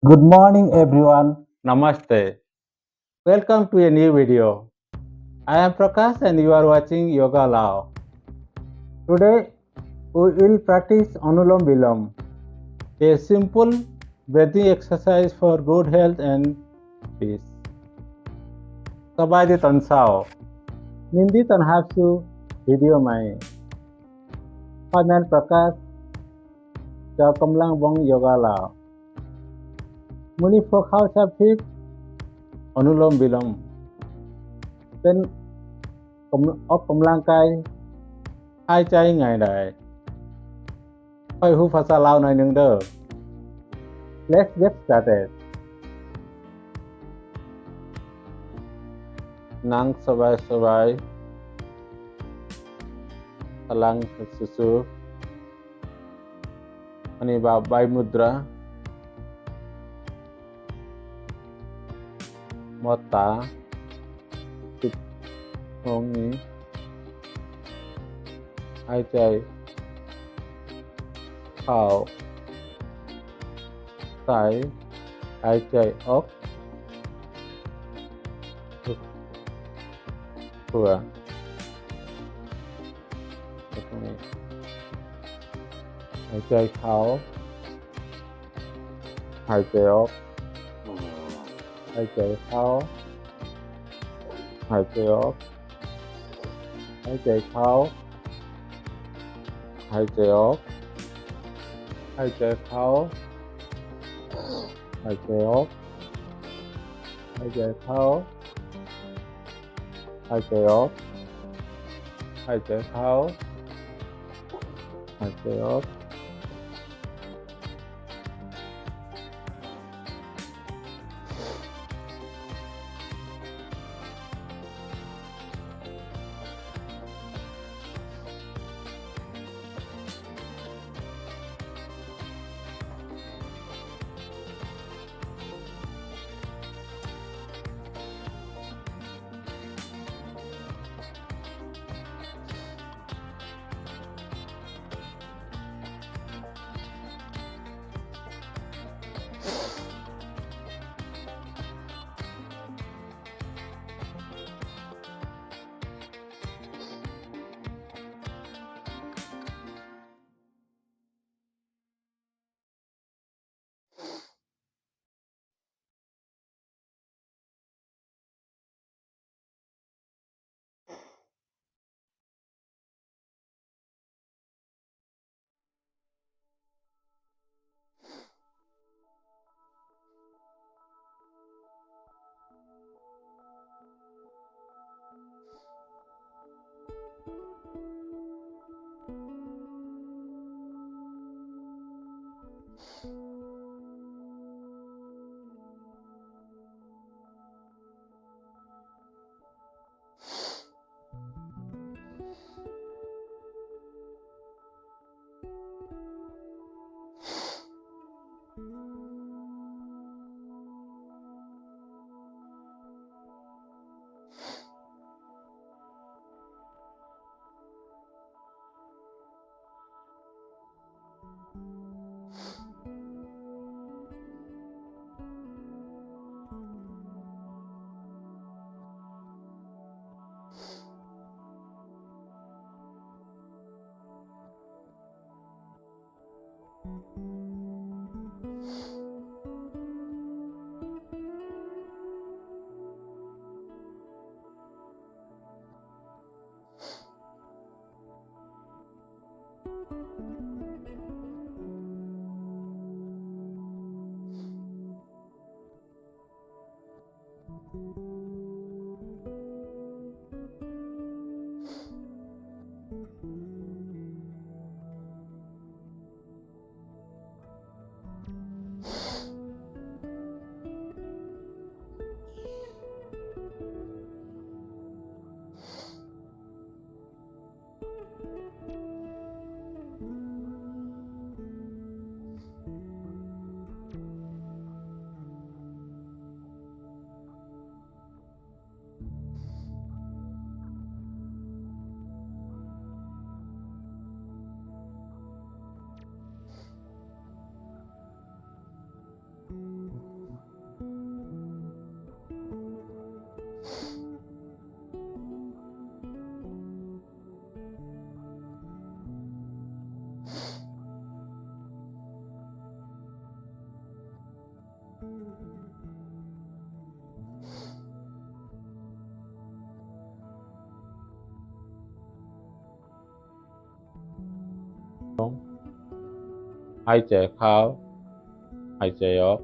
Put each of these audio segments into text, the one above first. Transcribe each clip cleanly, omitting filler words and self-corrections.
Good morning everyone. Namaste. Welcome to a new video. I am Prakash and you are watching Yoga Lao. Today we will practice Anulom Vilom, a simple breathing exercise for good health and peace. Sabay di tansao. Nindi tanhapsu video mai. Panan Prakash cho kamlang bong Yoga Lao. Muni phokhaw chapik Anulom Vilom. เป็นออกกำลังกายหายใจง่ายได้ค่อยฮู้ภาษาลาวหน่อยหนึงเด้อ Let's get started นั่งสบายๆพลังสุดๆอันนี้ใบมุดรามอตาปิดตรงนี้หายใจเข้าใส่หายใจออกเพื่อตรงนี้หายใจเข้าหายใจออกหายใจเข้าหายใจออกหายใจเข้าหายใจออกหายใจเข้าหายใจออกหายใจเข้าหายใจออกหายใจเข้าหายใจออก หายใจเข้าหายใจออก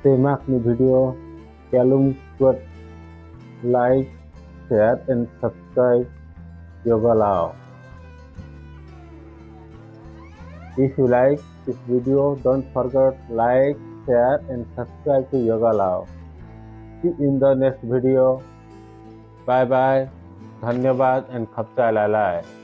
Simak ni video, jangan lupa like, share, and subscribe Yoga Lao. If you like this video, don't forget like, share, and subscribe to Yoga Lao. See you in the next video. Bye bye. Dhanyabad and Khapcha Lalai.